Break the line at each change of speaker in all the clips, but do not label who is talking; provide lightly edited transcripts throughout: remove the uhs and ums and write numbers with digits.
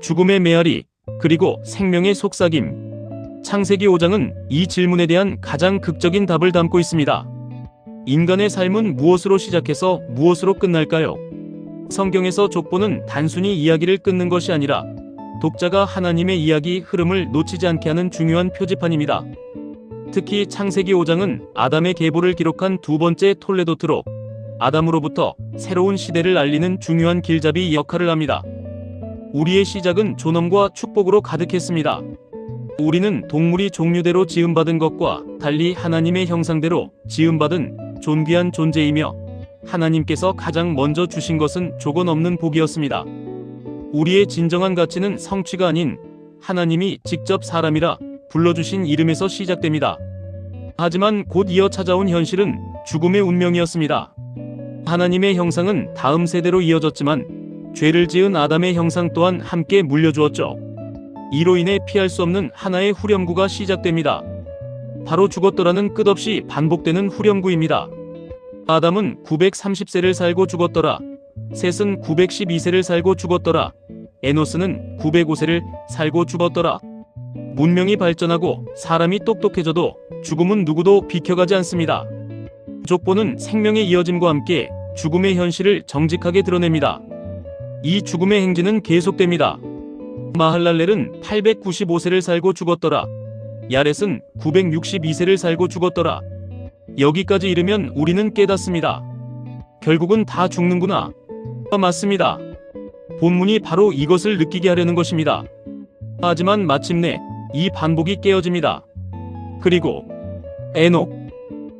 죽음의 메아리, 그리고 생명의 속삭임. 창세기 5장은 이 질문에 대한 가장 극적인 답을 담고 있습니다. 인간의 삶은 무엇으로 시작해서 무엇으로 끝날까요? 성경에서 족보는 단순히 이야기를 끊는 것이 아니라 독자가 하나님의 이야기 흐름을 놓치지 않게 하는 중요한 표지판입니다. 특히 창세기 5장은 아담의 계보를 기록한 두 번째 톨레도트로 아담으로부터 새로운 시대를 알리는 중요한 길잡이 역할을 합니다. 우리의 시작은 존엄과 축복으로 가득했습니다. 우리는 동물이 종류대로 지음받은 것과 달리 하나님의 형상대로 지음받은 존귀한 존재이며 하나님께서 가장 먼저 주신 것은 조건 없는 복이었습니다. 우리의 진정한 가치는 성취가 아닌 하나님이 직접 사람이라 불러주신 이름에서 시작됩니다. 하지만 곧 이어 찾아온 현실은 죽음의 운명이었습니다. 하나님의 형상은 다음 세대로 이어졌지만 죄를 지은 아담의 형상 또한 함께 물려주었죠. 이로 인해 피할 수 없는 하나의 후렴구가 시작됩니다. 바로 죽었더라는 끝없이 반복되는 후렴구입니다. 아담은 930세를 살고 죽었더라. 셋은 912세를 살고 죽었더라. 에노스는 905세를 살고 죽었더라. 문명이 발전하고 사람이 똑똑해져도 죽음은 누구도 비켜가지 않습니다. 족보는 생명의 이어짐과 함께 죽음의 현실을 정직하게 드러냅니다. 이 죽음의 행진은 계속됩니다. 마할랄렐은 895세를 살고 죽었더라. 야렛은 962세를 살고 죽었더라. 여기까지 이르면 우리는 깨닫습니다. 결국은 다 죽는구나. 맞습니다. 본문이 바로 이것을 느끼게 하려는 것입니다. 하지만 마침내 이 반복이 깨어집니다. 그리고 에녹,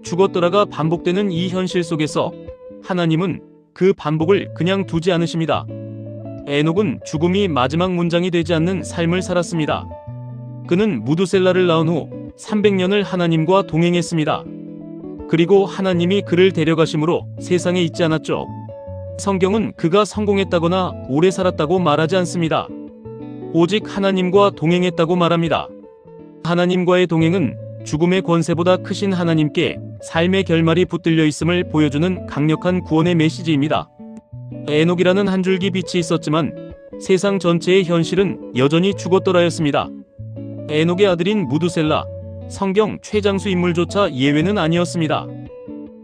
죽었더라가 반복되는 이 현실 속에서 하나님은 그 반복을 그냥 두지 않으십니다. 에녹은 죽음이 마지막 문장이 되지 않는 삶을 살았습니다. 그는 무두셀라를 낳은 후 300년을 하나님과 동행했습니다. 그리고 하나님이 그를 데려가심으로 세상에 있지 않았죠. 성경은 그가 성공했다거나 오래 살았다고 말하지 않습니다. 오직 하나님과 동행했다고 말합니다. 하나님과의 동행은 죽음의 권세보다 크신 하나님께 삶의 결말이 붙들려 있음을 보여주는 강력한 구원의 메시지입니다. 에녹이라는 한 줄기 빛이 있었지만 세상 전체의 현실은 여전히 죽었더라였습니다. 에녹의 아들인 무두셀라, 성경 최장수 인물조차 예외는 아니었습니다.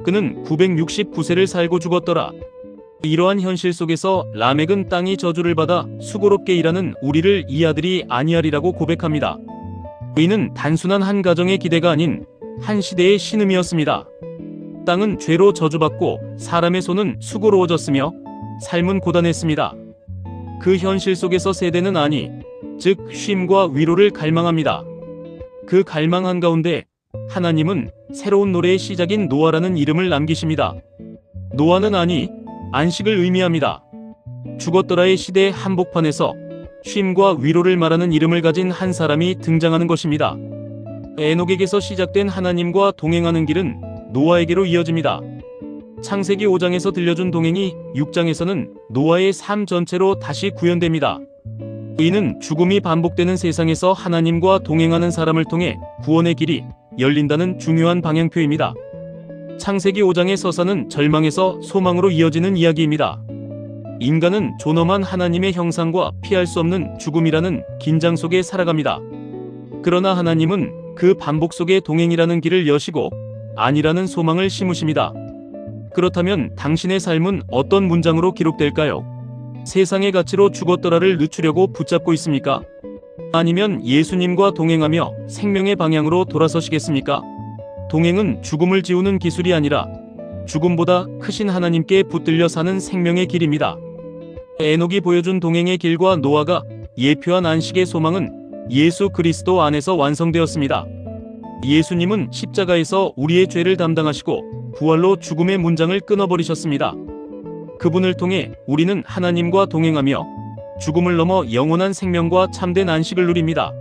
그는 969세를 살고 죽었더라. 이러한 현실 속에서 라멕은 땅이 저주를 받아 수고롭게 일하는 우리를 이 아들이 아니하리라고 고백합니다. 이는 단순한 한 가정의 기대가 아닌 한 시대의 신음이었습니다. 땅은 죄로 저주받고 사람의 손은 수고로워졌으며 삶은 고단했습니다. 그 현실 속에서 세대는 아니, 즉 쉼과 위로를 갈망합니다. 그 갈망 한가운데 하나님은 새로운 노래의 시작인 노아라는 이름을 남기십니다. 노아는 아니, 안식을 의미합니다. 죽었더라의 시대의 한복판에서 쉼과 위로를 말하는 이름을 가진 한 사람이 등장하는 것입니다. 에녹에게서 시작된 하나님과 동행하는 길은 노아에게로 이어집니다. 창세기 5장에서 들려준 동행이 6장에서는 노아의 삶 전체로 다시 구현됩니다. 이는 죽음이 반복되는 세상에서 하나님과 동행하는 사람을 통해 구원의 길이 열린다는 중요한 방향표입니다. 창세기 5장의 서사는 절망에서 소망으로 이어지는 이야기입니다. 인간은 존엄한 하나님의 형상과 피할 수 없는 죽음이라는 긴장 속에 살아갑니다. 그러나 하나님은 그 반복 속에 동행이라는 길을 여시고 아니라는 소망을 심으십니다. 그렇다면 당신의 삶은 어떤 문장으로 기록될까요? 세상의 가치로 죽었더라를 늦추려고 붙잡고 있습니까? 아니면 예수님과 동행하며 생명의 방향으로 돌아서시겠습니까? 동행은 죽음을 지우는 기술이 아니라 죽음보다 크신 하나님께 붙들려 사는 생명의 길입니다. 에녹이 보여준 동행의 길과 노아가 예표한 안식의 소망은 예수 그리스도 안에서 완성되었습니다. 예수님은 십자가에서 우리의 죄를 담당하시고 부활로 죽음의 문장을 끊어버리셨습니다. 그분을 통해 우리는 하나님과 동행하며 죽음을 넘어 영원한 생명과 참된 안식을 누립니다.